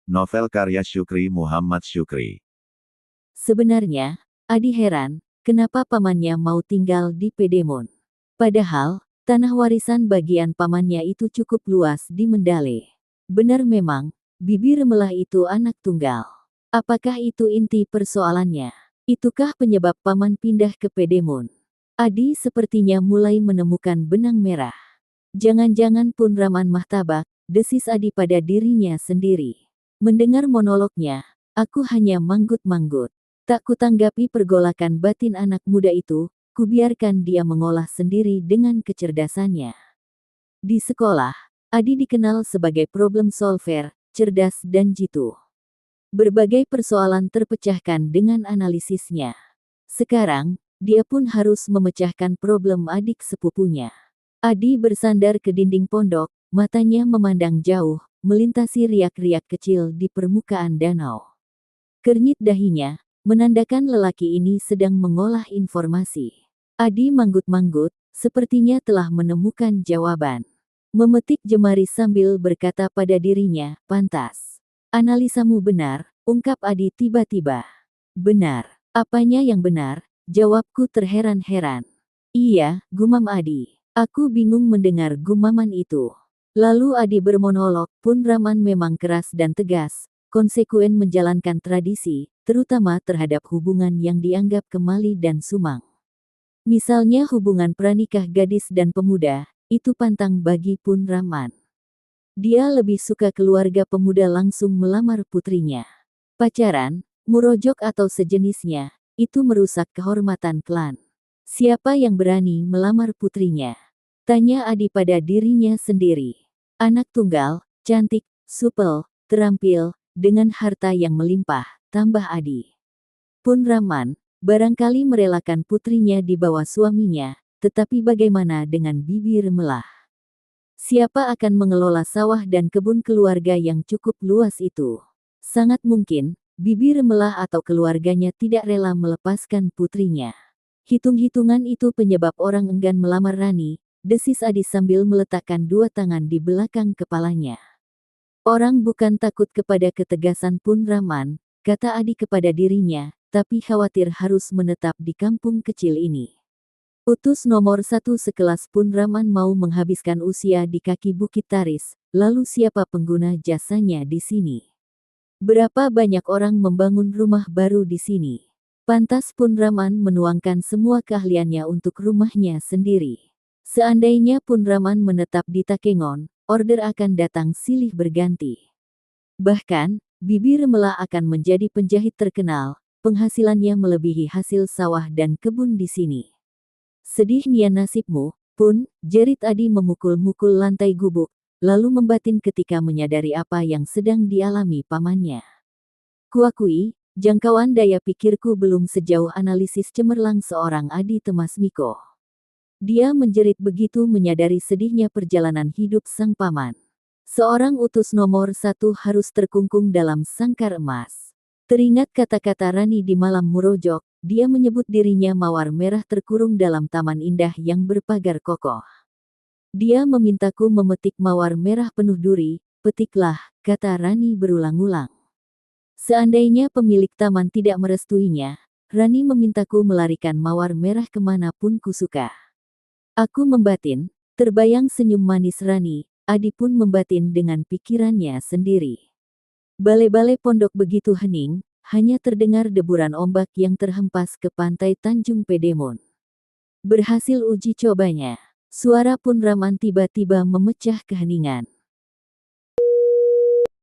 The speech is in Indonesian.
Novel karya Syukri Muhammad Syukri. Sebenarnya, Adi heran, kenapa pamannya mau tinggal di Pedemon. Padahal, tanah warisan bagian pamannya itu cukup luas di Mendale. Benar memang, Bibi Remelah itu anak tunggal. Apakah itu inti persoalannya? Itukah penyebab paman pindah ke Pedemon? Adi sepertinya mulai menemukan benang merah. Jangan-jangan Punraman Mahtabak, desis Adi pada dirinya sendiri. Mendengar monolognya, aku hanya manggut-manggut. Tak kutanggapi pergolakan batin anak muda itu, kubiarkan dia mengolah sendiri dengan kecerdasannya. Di sekolah, Adi dikenal sebagai problem solver, cerdas dan jitu. Berbagai persoalan terpecahkan dengan analisisnya. Sekarang, dia pun harus memecahkan problem adik sepupunya. Adi bersandar ke dinding pondok, matanya memandang jauh, melintasi riak-riak kecil di permukaan danau. Kernyit dahinya, menandakan lelaki ini sedang mengolah informasi. Adi manggut-manggut, sepertinya telah menemukan jawaban. Memetik jemari sambil berkata pada dirinya, pantas. Analisamu benar, ungkap Adi tiba-tiba. Benar. Apanya yang benar? Jawabku terheran-heran. Iya, gumam Adi. Aku bingung mendengar gumaman itu. Lalu Adi bermonolog, Punraman memang keras dan tegas, konsekuen menjalankan tradisi, terutama terhadap hubungan yang dianggap kemali dan sumang. Misalnya hubungan pranikah gadis dan pemuda, itu pantang bagi Punraman. Dia lebih suka keluarga pemuda langsung melamar putrinya. Pacaran, murojok atau sejenisnya, itu merusak kehormatan klan. Siapa yang berani melamar putrinya? Tanya Adi pada dirinya sendiri. Anak tunggal, cantik, supel, terampil, dengan harta yang melimpah, tambah Adi. Punraman, barangkali merelakan putrinya di bawah suaminya, tetapi bagaimana dengan Bibi Remelah? Siapa akan mengelola sawah dan kebun keluarga yang cukup luas itu? Sangat mungkin, Bibi Remelah atau keluarganya tidak rela melepaskan putrinya. Hitung-hitungan itu penyebab orang enggan melamar Rani, desis Adi sambil meletakkan dua tangan di belakang kepalanya. Orang bukan takut kepada ketegasan Punraman, kata Adi kepada dirinya, tapi khawatir harus menetap di kampung kecil ini. Utus nomor 1 sekelas Punraman mau menghabiskan usia di kaki Bukit Taris, lalu siapa pengguna jasanya di sini? Berapa banyak orang membangun rumah baru di sini? Pantas Punraman menuangkan semua keahliannya untuk rumahnya sendiri. Seandainya Punraman menetap di Takengon, order akan datang silih berganti. Bahkan, Bibi Remelah akan menjadi penjahit terkenal, penghasilannya melebihi hasil sawah dan kebun di sini. Sedih nian nasibmu, Pun, jerit Adi memukul-mukul lantai gubuk, lalu membatin ketika menyadari apa yang sedang dialami pamannya. Kuakui, jangkauan daya pikirku belum sejauh analisis cemerlang seorang Adi Temasmiko. Dia menjerit begitu menyadari sedihnya perjalanan hidup sang paman. Seorang utus nomor 1 harus terkungkung dalam sangkar emas. Teringat kata-kata Rani di malam murojok, dia menyebut dirinya mawar merah terkurung dalam taman indah yang berpagar kokoh. Dia memintaku memetik mawar merah penuh duri, petiklah, kata Rani berulang-ulang. Seandainya pemilik taman tidak merestuinya, Rani memintaku melarikan mawar merah kemanapun kusuka. Aku membatin, terbayang senyum manis Rani, Adi pun membatin dengan pikirannya sendiri. Bale-bale pondok begitu hening, hanya terdengar deburan ombak yang terhempas ke pantai Tanjung Pedemon. Berhasil uji cobanya. Suara Punraman tiba-tiba memecah keheningan.